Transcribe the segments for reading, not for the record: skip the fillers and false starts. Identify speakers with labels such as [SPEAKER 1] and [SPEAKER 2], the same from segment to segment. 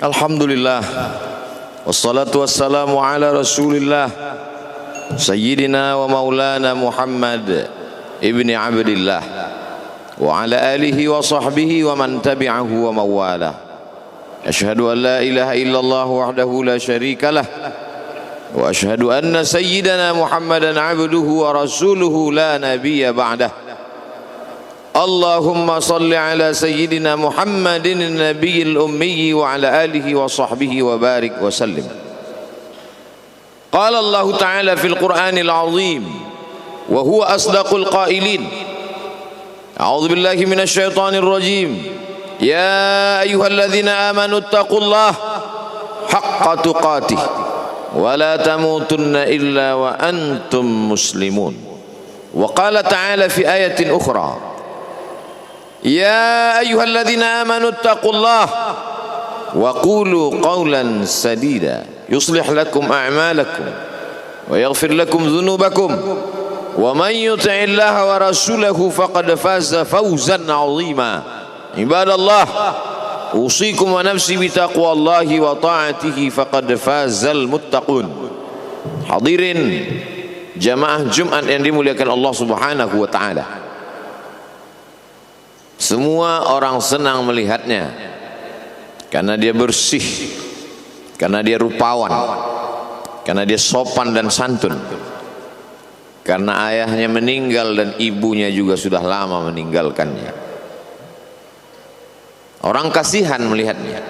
[SPEAKER 1] Alhamdulillah, wassalatu wassalamu ala rasulillah Sayyidina wa maulana Muhammad ibni Abdillah wa ala alihi wa sahbihi wa man tabi'ahu wa mawala. Ashhadu an la ilaha illallah wahdahu la syarika lah wa ashhadu anna sayyidana Muhammadan abduhu wa rasuluhu la nabiyya ba'dah. Allahumma salli ala sayyidina Muhammadin nabiyil ummi wa ala alihi wa sahbihi wa barik wa sallim. Qala Allah Ta'ala fil Qur'anil azim wa huwa asdaqul qailin. A'udzu billahi minasy syaithanir rajim. Ya ayyuhalladzina amanu taqullaha haqqa tuqatih wa la tamutunna illa wa antum muslimun. Wa qala ta'ala fi ayatin ukhra. Ya ayyuhalladzina amanu taqullaha wa qulu qawlan sadida yuslih lakum a'malakum wa yaghfir lakum dhunubakum wa man yuti'illaha wa rasulahu faqad faza fawzan 'azima. Ibadallah, usikum wa nafsi bi taqwallahi wa ta'atihi faqad fazal muttaqun. Hadirin jamaah Jumat yang dimuliakan Allah Subhanahu wa taala. Semua orang senang melihatnya karena dia bersih, karena dia rupawan, karena dia sopan dan santun, karena ayahnya meninggal dan ibunya juga sudah lama meninggalkannya. Orang kasihan melihatnya.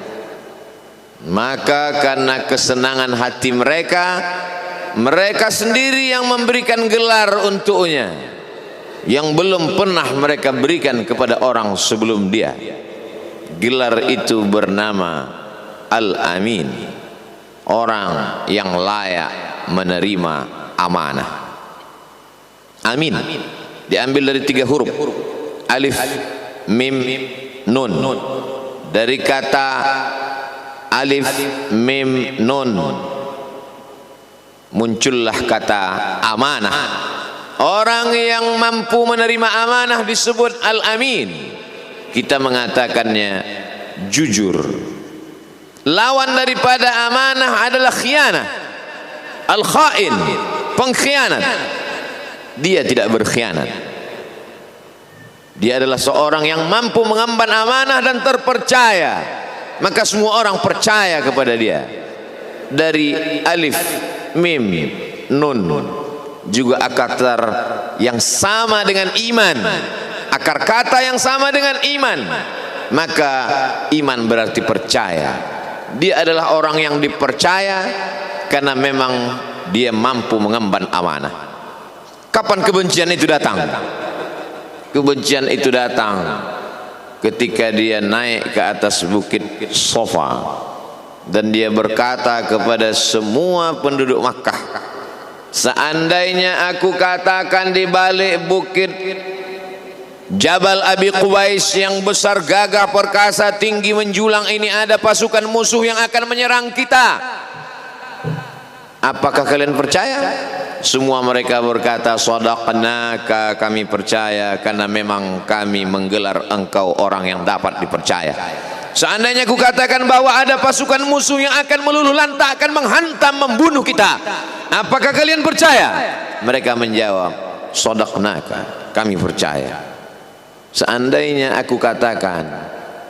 [SPEAKER 1] Maka karena kesenangan hati mereka, mereka sendiri yang memberikan gelar untuknya yang belum pernah mereka berikan kepada orang sebelum dia. Gelar itu bernama Al-Amin, orang yang layak menerima amanah. Amin diambil dari 3 huruf, alif, mim, nun. Dari kata alif, mim, nun muncullah kata amanah. Orang yang mampu menerima amanah disebut Al-Amin. Kita mengatakannya jujur. Lawan daripada amanah adalah khianah. Al-khain, pengkhianat. Dia tidak berkhianat. Dia adalah seorang yang mampu mengemban amanah dan terpercaya. Maka semua orang percaya kepada dia. Dari alif, mim, nun, juga akar yang sama dengan iman, akar kata yang sama dengan iman. Maka iman berarti percaya. Dia adalah orang yang dipercaya karena memang dia mampu mengemban amanah. Kapan kebencian itu datang? Kebencian itu datang ketika dia naik ke atas bukit Safa dan dia berkata kepada semua penduduk Makkah, seandainya aku katakan di balik bukit Jabal Abi Quwais yang besar, gagah, perkasa, tinggi, menjulang ini ada pasukan musuh yang akan menyerang kita, apakah kalian percaya? Semua mereka berkata, shadaqnaka, kami percaya karena memang kami menggelar engkau orang yang dapat dipercaya. Seandainya aku katakan bahwa ada pasukan musuh yang akan meluluh lantakkan, menghantam, membunuh kita, apakah kalian percaya? Mereka menjawab, shadaqnaka, kami percaya. Seandainya aku katakan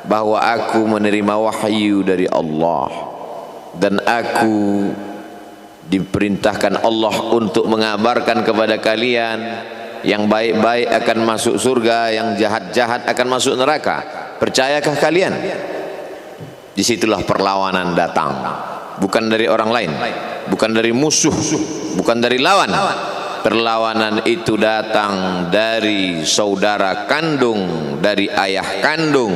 [SPEAKER 1] bahwa aku menerima wahyu dari Allah dan aku diperintahkan Allah untuk mengabarkan kepada kalian yang baik-baik akan masuk surga, yang jahat-jahat akan masuk neraka, percayakah kalian? Disitulah perlawanan datang, bukan dari orang lain, bukan dari musuh, bukan dari lawan. Perlawanan itu datang dari saudara kandung, dari ayah kandung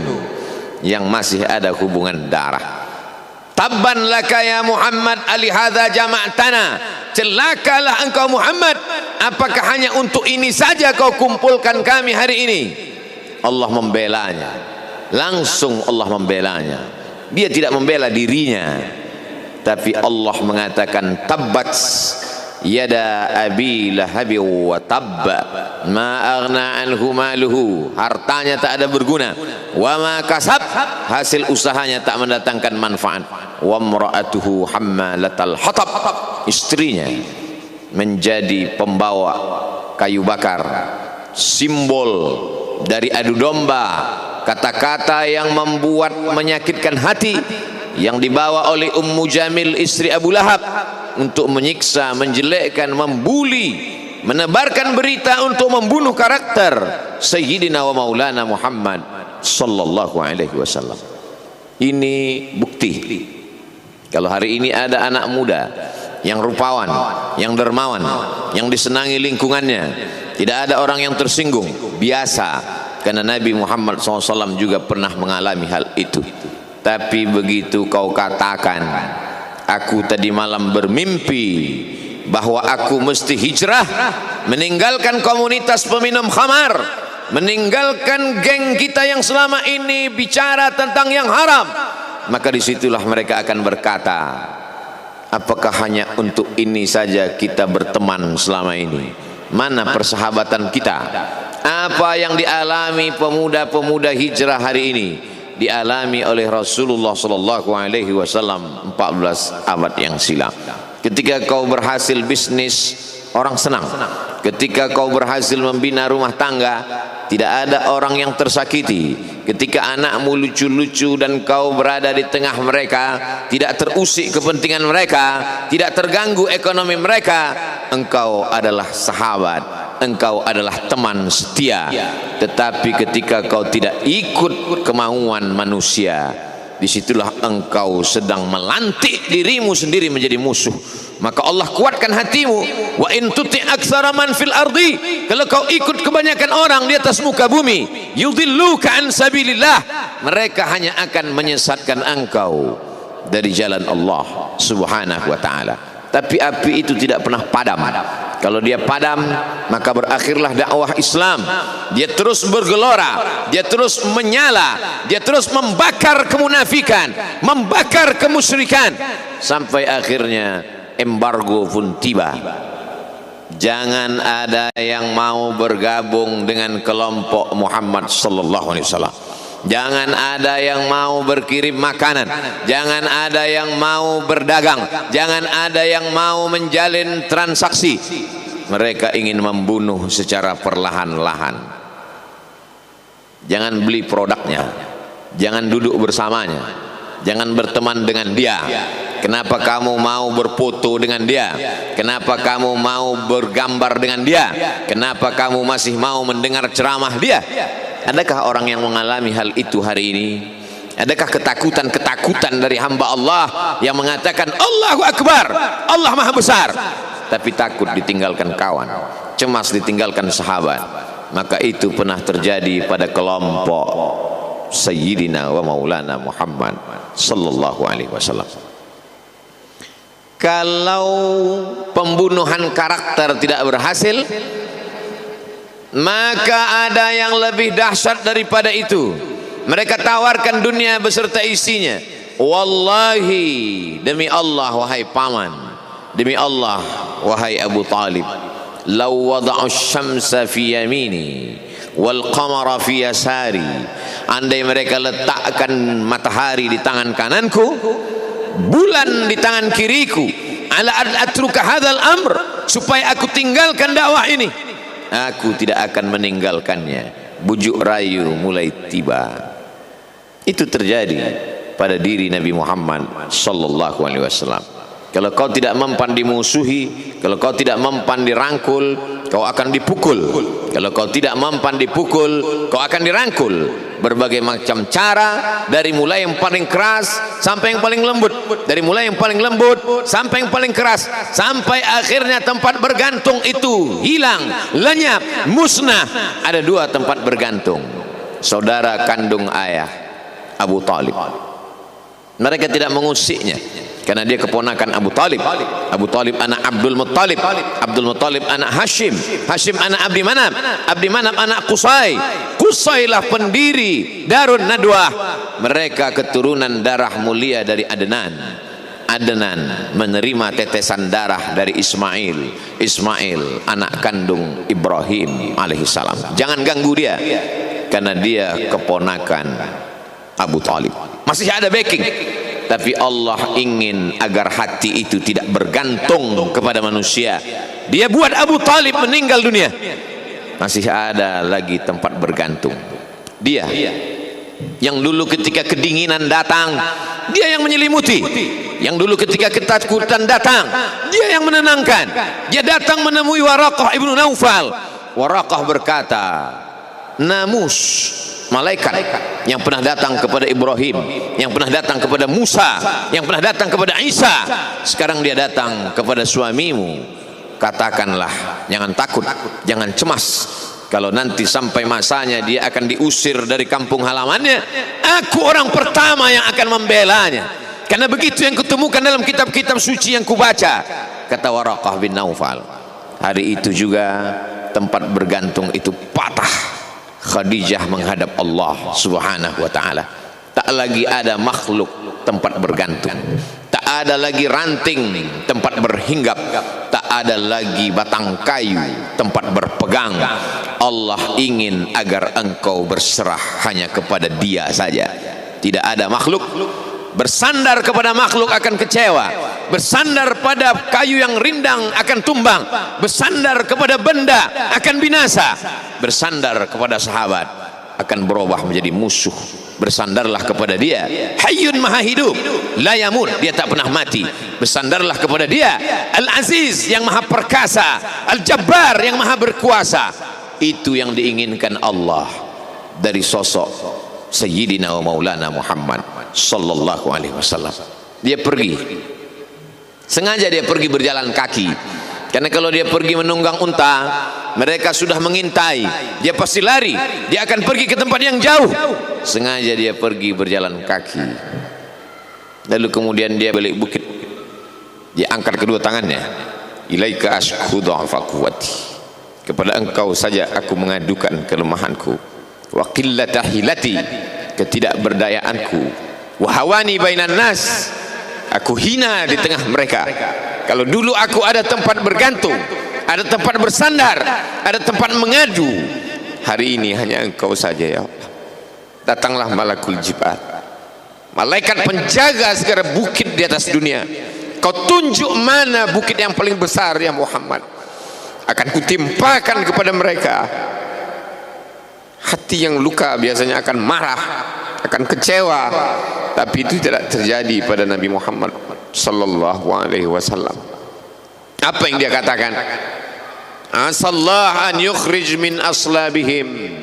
[SPEAKER 1] yang masih ada hubungan darah. Tabban laka ya Muhammad alihadza jama'tana, celakalah engkau Muhammad, apakah hanya untuk ini saja kau kumpulkan kami hari ini? Allah membelanya, langsung Allah membelanya. Dia tidak membela dirinya, tapi Allah mengatakan tabbat yada abi lahabi wa tabba ma aghna anhu maluhu, hartanya tak ada berguna, wa ma kasab, hasil usahanya tak mendatangkan manfaat, wa imra'atuhu hammalatal hatab, istrinya menjadi pembawa kayu bakar, simbol dari adu domba, kata-kata yang membuat menyakitkan hati yang dibawa oleh Ummu Jamil istri Abu Lahab untuk menyiksa, menjelekkan, membuli, menebarkan berita untuk membunuh karakter Sayyidina wa Maulana Muhammad sallallahu alaihi wasallam. Ini bukti kalau hari ini ada anak muda yang rupawan, yang dermawan, yang disenangi lingkungannya, tidak ada orang yang tersinggung, biasa, karena Nabi Muhammad SAW juga pernah mengalami hal itu. Tapi begitu kau katakan, aku tadi malam bermimpi bahwa aku mesti hijrah, meninggalkan komunitas peminum khamar, meninggalkan geng kita yang selama ini bicara tentang yang haram, maka disitulah mereka akan berkata, apakah hanya untuk ini saja kita berteman selama ini? Mana persahabatan kita? Apa yang dialami pemuda-pemuda hijrah hari ini dialami oleh Rasulullah sallallahu alaihi wasallam 14 abad yang silam. Ketika kau berhasil bisnis, orang senang. Ketika kau berhasil membina rumah tangga, tidak ada orang yang tersakiti. Ketika anakmu lucu-lucu dan kau berada di tengah mereka, tidak terusik kepentingan mereka, tidak terganggu ekonomi mereka, engkau adalah sahabat, engkau adalah teman setia. Tetapi ketika kau tidak ikut kemauan manusia, disitulah engkau sedang melantik dirimu sendiri menjadi musuh. Maka Allah kuatkan hatimu. Wa in tuti aktsara man fil ardi, kalau kau ikut kebanyakan orang di atas muka bumi, yudilluka an sabilillah, mereka hanya akan menyesatkan engkau dari jalan Allah subhanahu wa ta'ala. Tapi api itu tidak pernah padam. Kalau dia padam, maka berakhirlah dakwah Islam. Dia terus bergelora, dia terus menyala, dia terus membakar kemunafikan, membakar kemusyrikan, sampai akhirnya embargo pun tiba. Jangan ada yang mau bergabung dengan kelompok Muhammad sallallahu alaihi wasallam. Jangan ada yang mau berkirim makanan, jangan ada yang mau berdagang, jangan ada yang mau menjalin transaksi. Mereka ingin membunuh secara perlahan-lahan. Jangan beli produknya, jangan duduk bersamanya, jangan berteman dengan dia. Kenapa kamu mau berfoto dengan dia? Kenapa kamu mau bergambar dengan dia? Kenapa kamu masih mau mendengar ceramah dia? Adakah orang yang mengalami hal itu hari ini? Adakah ketakutan-ketakutan dari hamba Allah yang mengatakan Allahu Akbar, Allah Maha Besar, tapi takut ditinggalkan kawan, cemas ditinggalkan sahabat? Maka itu pernah terjadi pada kelompok Sayyidina wa Maulana Muhammad sallallahu alaihi wasallam. Kalau pembunuhan karakter tidak berhasil, maka ada yang lebih dahsyat daripada itu. Mereka tawarkan dunia beserta isinya. Wallahi, demi Allah wahai paman, demi Allah wahai Abu Talib, law wada'u syamsa fi yamini wal qamara fi yasari, andai mereka letakkan matahari di tangan kananku, bulan di tangan kiriku, ala atruka hadzal amr, supaya aku tinggalkan dakwah ini, aku tidak akan meninggalkannya. Bujuk rayu mulai tiba. Itu terjadi pada diri Nabi Muhammad sallallahu alaihi wasallam. Kalau kau tidak mempan dimusuhi, kalau kau tidak mempan dirangkul, kau akan dipukul. Kalau kau tidak mempan dipukul, kau akan dirangkul. Berbagai macam cara, dari mulai yang paling keras sampai yang paling lembut, dari mulai yang paling lembut sampai yang paling keras, sampai akhirnya tempat bergantung itu hilang, lenyap, musnah. Ada dua tempat bergantung, saudara kandung ayah Abu Talib. Mereka tidak mengusiknya karena dia keponakan Abu Talib. Abu Talib anak Abdul Muttalib, Abdul Muttalib anak Hashim, Hashim anak Abdi Manaf, Abdi Manaf anak Qusay, Qusaylah pendiri Darun Nadwah. Mereka keturunan darah mulia dari Adnan. Adnan menerima tetesan darah dari Ismail. Ismail anak kandung Ibrahim alaihissalam. Jangan ganggu dia karena dia keponakan Abu Talib. Masih ada backing, tapi Allah ingin agar hati itu tidak bergantung kepada manusia. Dia buat Abu Talib meninggal dunia, masih ada lagi tempat bergantung. Dia yang dulu ketika kedinginan datang, dia yang menyelimuti. Yang dulu ketika ketakutan datang, dia yang menenangkan. Dia datang menemui Waraqah ibnu Naufal. Waraqah berkata, Namus, malaikat yang pernah datang kepada Ibrahim, yang pernah datang kepada Musa, yang pernah datang kepada Isa, sekarang dia datang kepada suamimu. Katakanlah, jangan takut, jangan cemas. Kalau nanti sampai masanya dia akan diusir dari kampung halamannya, aku orang pertama yang akan membelanya. Karena begitu yang kutemukan dalam kitab-kitab suci yang kubaca, kata Waraqah bin Naufal. Hari itu juga tempat bergantung itu patah. Khadijah menghadap Allah subhanahu wa ta'ala. Tak lagi ada makhluk tempat bergantung, tak ada lagi ranting tempat berhinggap, tak ada lagi batang kayu tempat berpegang. Allah ingin agar engkau berserah hanya kepada Dia saja. Tidak ada makhluk. Bersandar kepada makhluk akan kecewa, bersandar pada kayu yang rindang akan tumbang, bersandar kepada benda akan binasa, bersandar kepada sahabat akan berubah menjadi musuh. Bersandarlah kepada Dia, Hayyun Maha Hidup, la yamut, Dia tak pernah mati. Bersandarlah kepada Dia, Al-Aziz yang Maha Perkasa, Al-Jabbar yang Maha Berkuasa. Itu yang diinginkan Allah dari sosok Sayyidina wa Maulana Muhammad sallallahu alaihi wasallam. Dia pergi, sengaja dia pergi berjalan kaki, karena kalau dia pergi menunggang unta, mereka sudah mengintai, dia pasti lari, dia akan pergi ke tempat yang jauh. Sengaja dia pergi berjalan kaki. Lalu kemudian dia balik bukit, dia angkat kedua tangannya, ilaika ashku dha'fa quwwati, kepada engkau saja aku mengadukan kelemahanku, wa qillata hilati, ketidakberdayaanku, wa hawani bainan nas, aku hina di tengah mereka. Kalau dulu aku ada tempat bergantung, ada tempat bersandar, ada tempat mengadu, hari ini hanya engkau saja ya Allah. Datanglah malakul jibal, malaikat penjaga segala bukit di atas dunia. Kau tunjuk mana bukit yang paling besar ya Muhammad, akan kutimpakan kepada mereka. Hati yang luka biasanya akan marah, akan kecewa, tapi itu tidak terjadi pada Nabi Muhammad sallallahu alaihi wasallam. Apa yang dia katakan? Asallah an yukhrij min aslabihim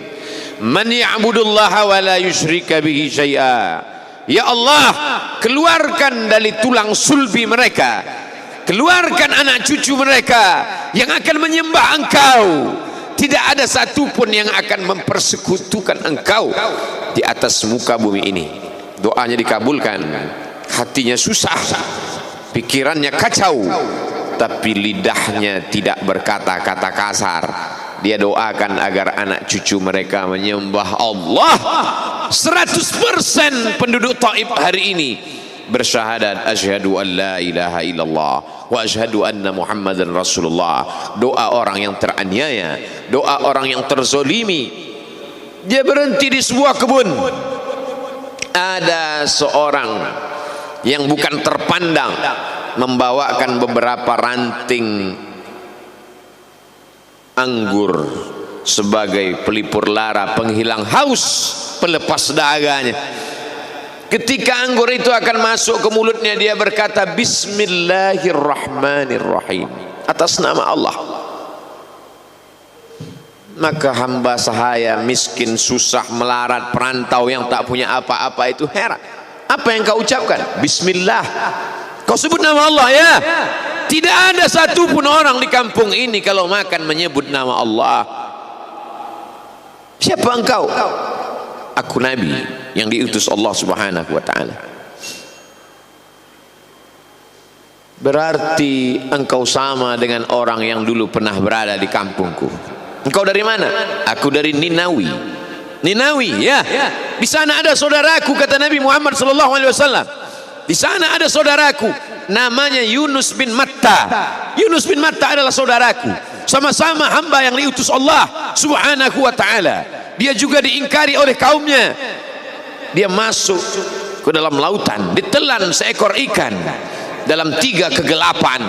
[SPEAKER 1] man ya'budullaha wa la yusyrika bihi syai'a. Ya Allah, keluarkan dari tulang sulbi mereka, keluarkan anak cucu mereka yang akan menyembah Engkau. Tidak ada satupun yang akan mempersekutukan Engkau di atas muka bumi ini. Doanya dikabulkan, hatinya susah, pikirannya kacau, tapi lidahnya tidak berkata-kata kasar. Dia doakan agar anak cucu mereka menyembah Allah. 100% penduduk Taif hari ini bersyahadat asyhadu an la ilaha illallah wa asyhadu anna muhammadan rasulullah. Doa orang yang teraniaya, doa orang yang terzolimi. Dia berhenti di sebuah kebun, ada seorang yang bukan terpandang membawakan beberapa ranting anggur sebagai pelipur lara, penghilang haus, pelepas dahaganya. Ketika anggur itu akan masuk ke mulutnya, dia berkata Bismillahirrahmanirrahim, atas nama Allah. Maka hamba sahaya miskin, susah, melarat, perantau yang tak punya apa-apa itu heran, apa yang kau ucapkan? Bismillah. Kau sebut nama Allah ya? Tidak ada satupun orang di kampung ini kalau makan menyebut nama Allah. Siapa engkau? Aku Nabi yang diutus Allah subhanahu wa ta'ala. Berarti engkau sama dengan orang yang dulu pernah berada di kampungku. Engkau dari mana? Aku dari Ninawi. Ninawi, ya. Di sana ada saudaraku, kata Nabi Muhammad SAW. Di sana ada saudaraku, namanya Yunus bin Matta. Yunus bin Matta adalah saudaraku. Sama-sama hamba yang diutus Allah Subhanahu wa ta'ala. Dia juga diingkari oleh kaumnya. Dia masuk ke dalam lautan, ditelan seekor ikan dalam 3 kegelapan.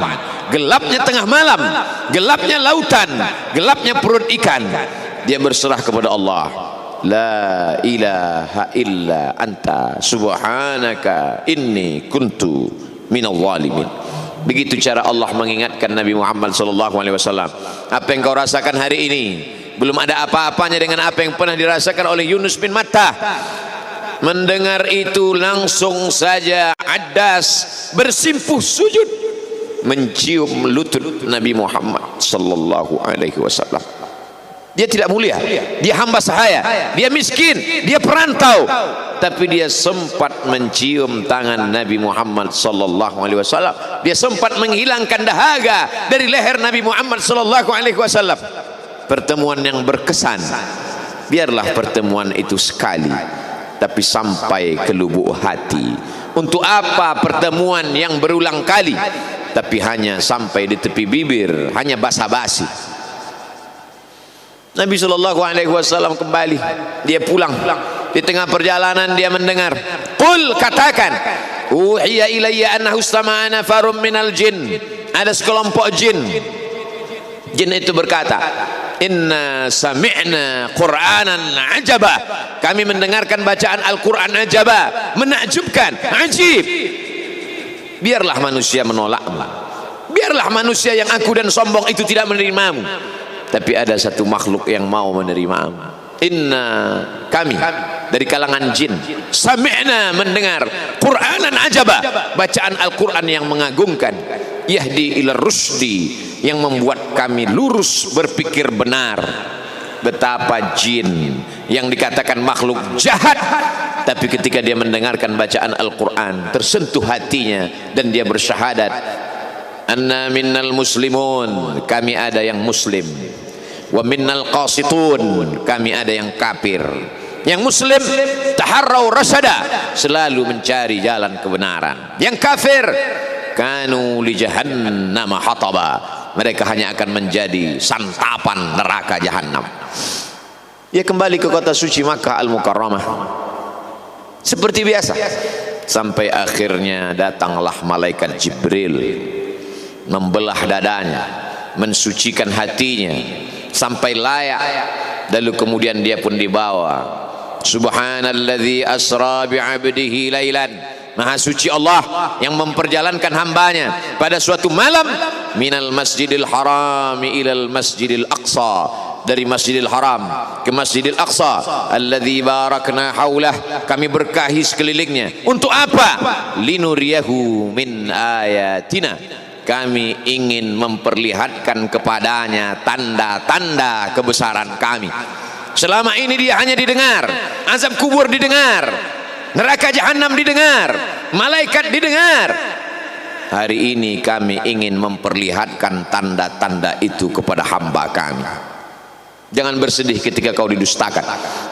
[SPEAKER 1] Gelapnya tengah malam, gelapnya lautan, gelapnya perut ikan. Dia berserah kepada Allah. La ilaha illa anta subhanaka inni kuntu minal zalimin. Begitu cara Allah mengingatkan Nabi Muhammad SAW. Apa yang kau rasakan hari ini belum ada apa-apanya dengan apa yang pernah dirasakan oleh Yunus bin Matta. Mendengar itu langsung saja Addas bersimpuh sujud mencium lutut Nabi Muhammad sallallahu alaihi wasallam. Dia tidak mulia, dia hamba sahaya, dia miskin, dia perantau, tapi dia sempat mencium tangan Nabi Muhammad sallallahu alaihi wasallam. Dia sempat menghilangkan dahaga dari leher Nabi Muhammad sallallahu alaihi wasallam. Pertemuan yang berkesan. Biarlah pertemuan itu sekali, tapi sampai ke lubuk hati. Untuk apa pertemuan yang berulang kali tapi hanya sampai di tepi bibir, hanya basa-basi? Nabi SAW kembali, dia pulang. Di tengah perjalanan dia mendengar, qul, katakan, uhiya ilayya annahu istama'ana farum minal jin. Ada sekelompok jin. Jin itu berkata, inna sami'na qur'anan ajaba. Kami mendengarkan bacaan Al-Quran ajaba, menakjubkan, ajib. Biarlah manusia menolakmu, biarlah manusia yang aku dan sombong itu tidak menerimamu, tapi ada satu makhluk yang mau menerimamu. Inna, kami dari kalangan jin, sami'na, mendengar, Qur'anan ajaba, bacaan Al-Quran yang mengagumkan, yahdi ila rusdi, yang membuat kami lurus berpikir benar. Betapa jin yang dikatakan makhluk jahat, tapi ketika dia mendengarkan bacaan Al-Quran tersentuh hatinya dan dia bersyahadat, anna minnal muslimun, kami ada yang muslim, wa minnal qasitun, kami ada yang kafir. Yang muslim taharrau rasyada, selalu mencari jalan kebenaran. Yang kafir kanu li jahannam hataba, mereka hanya akan menjadi santapan neraka jahanam. Dia kembali ke kota suci Makkah Al-Mukarramah seperti biasa, sampai akhirnya datanglah malaikat Jibril membelah dadanya, mensucikan hatinya sampai layak. Lalu kemudian dia pun dibawa. Subhanalladzi asra bi'abdihi lailan, maha suci Allah yang memperjalankan hambanya pada suatu malam, minal masjidil harami ilal masjidil aqsa, dari Masjidil Haram ke Masjidil Aqsa, alladzi barakna haulah, kami berkahi sekelilingnya. Untuk apa? Linuriyahu min ayatina, kami ingin memperlihatkan kepadanya tanda-tanda kebesaran kami. Selama ini dia hanya didengar, azab kubur didengar, neraka jahanam didengar, malaikat didengar. Hari ini kami ingin memperlihatkan tanda-tanda itu kepada hamba kami. Jangan bersedih ketika kau didustakan,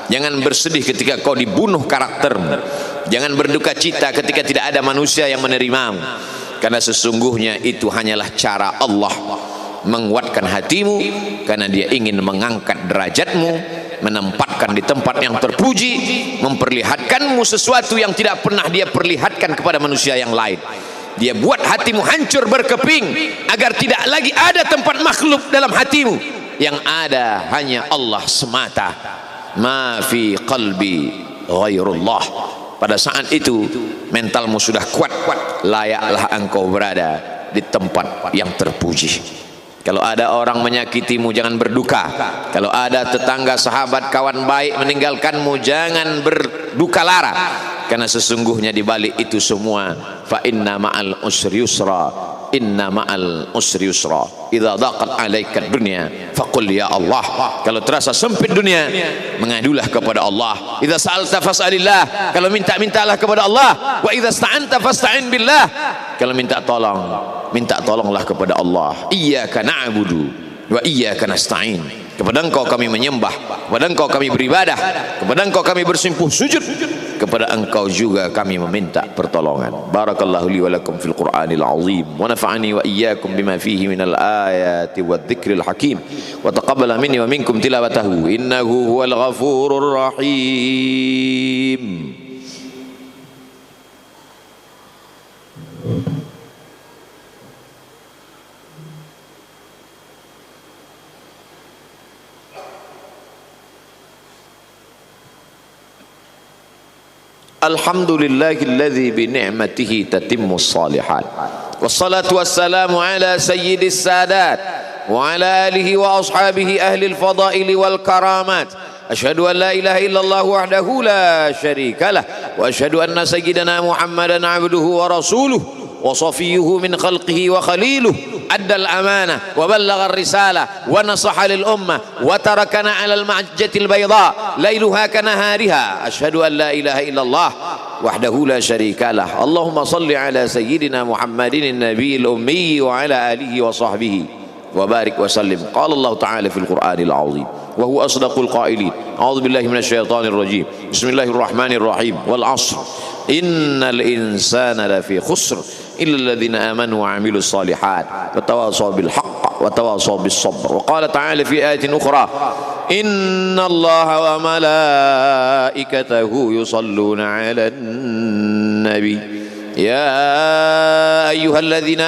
[SPEAKER 1] jangan bersedih ketika kau dibunuh karaktermu, jangan berduka cita ketika tidak ada manusia yang menerimamu, karena sesungguhnya itu hanyalah cara Allah menguatkan hatimu, karena dia ingin mengangkat derajatmu, menempatkan di tempat yang terpuji, memperlihatkanmu sesuatu yang tidak pernah dia perlihatkan kepada manusia yang lain. Dia buat hatimu hancur berkeping agar tidak lagi ada tempat makhluk dalam hatimu, yang ada hanya Allah semata. Ma fi qalbi ghairullah. Pada saat itu mentalmu sudah kuat, layaklah engkau berada di tempat yang terpuji. Kalau ada orang menyakitimu, jangan berduka. Kalau ada tetangga, sahabat, kawan baik meninggalkanmu, jangan berduka lara. karena sesungguhnya di balik itu semua fa inna ma'al usri yusra, inna ma'al usri yusra, idza daqat 'alaika dunya faqul ya Allah. Kalau terasa sempit dunia, mengadulah kepada Allah. Idza sa'alta fas'alillah, kalau minta-mintalah kepada Allah. Wa idza sta'anta fasta'in billah, kalau minta tolong, minta tolonglah kepada Allah. Iyyaka na'budu wa iyyaka nasta'in, kepada Engkau kami menyembah, kepada Engkau kami beribadah, kepada Engkau kami bersimpuh sujud, kepada Engkau juga kami meminta pertolongan. Barakallahu li wa lakum fil Qur'anil azim wa nafa'ani wa iyyakum bima fihi minal ayati wadh-dhikril hakim wa taqabbala minni wa minkum tilawatahu innahu huwal ghafurur rahim. Alhamdulillahilladzi bi ni'matihi tatimmus shalihat. Wassalatu wassalamu ala sayyidis sadat wa ala alihi wa ashabihi ahli al-fadaili wal karamat. Asyhadu an la ilaha illallah wahdahu la syarika lah wa asyhadu anna sayyidana Muhammadan abduhu wa rasuluhu wa safiyuhu min khalqihi wa khaliluhu addal amanah wa ballagha ar-risalah wa nasaha lil ummah wa tarakana 'ala al-mahjjatil bayda lailuha kanahariha. Asyhadu an la ilaha illallah wahdahu la syarika lah. Allahumma salli ala sayyidina Muhammadin an-nabiyil ummi wa ala alihi wa sahbihi wa barik wa sallim. Qala Allah ta'ala fil Qur'anil 'azim wa huwa asdaqul qailin. A'udzu billahi minasy syaithanir rajim. Bismillahirrahmanirrahim. Wal 'ashr innal insana lafi khusr illa alladhina amanu wa 'amilus shalihat wa tawasaw bil haqq wa tawasaw bis sabr. Wa qala ta'ala fi ayatin ukhra inna Allaha wa malaikatahu yusalluna 'alan nabi ya ayyuhalladhina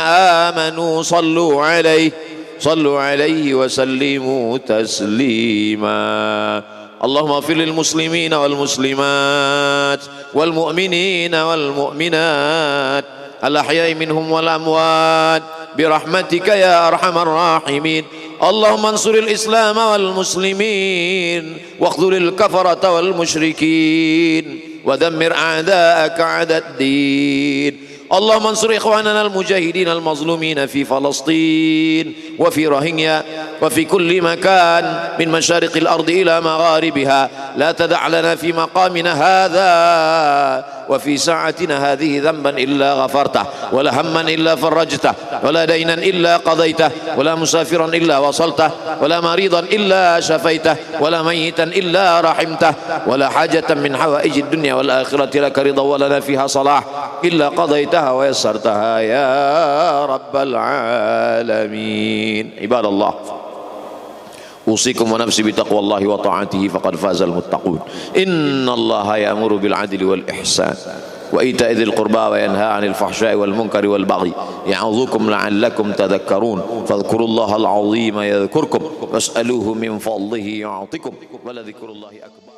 [SPEAKER 1] amanu sallu 'alaihi wa sallimu taslima. Allahumma ighfir lil muslimina wal muslimat wal mu'minina wal mu'minat al ahya'i minhum wal amwat bi rahmatika ya arhamar rahimin. Allahumma ansuril islam wal muslimin wa khzulil kafarata wal musyrikin wa dammir a'da'aka 'adad din. اللهم انصر إخواننا المجاهدين المظلومين في فلسطين وفي روهينيا وفي كل مكان من مشارق الأرض إلى مغاربها. لا تدع لنا في مقامنا هذا وفي ساعتنا هذه ذنبا إلا غفرته ولا هما إلا فرجته ولا دينا إلا قضيته ولا مسافرا إلا وصلته ولا مريضا إلا شفيته ولا ميتا إلا رحمته ولا حاجة من حوائج الدنيا والآخرة لك رضا ولنا فيها صلاح إلا قضيتها ويسرتها يا رب العالمين. عباد الله أوصيكم ونفسي بتقوى الله وطاعته فقد فاز المتقون. إن الله يأمر بالعدل والإحسان وإيتاء ذي القربى وينهى عن الفحشاء والمنكر والبغي يعظكم لعلكم تذكرون. فاذكروا الله العظيم يذكركم واسألوه من فضله يعطكم ولذكر الله أكبر.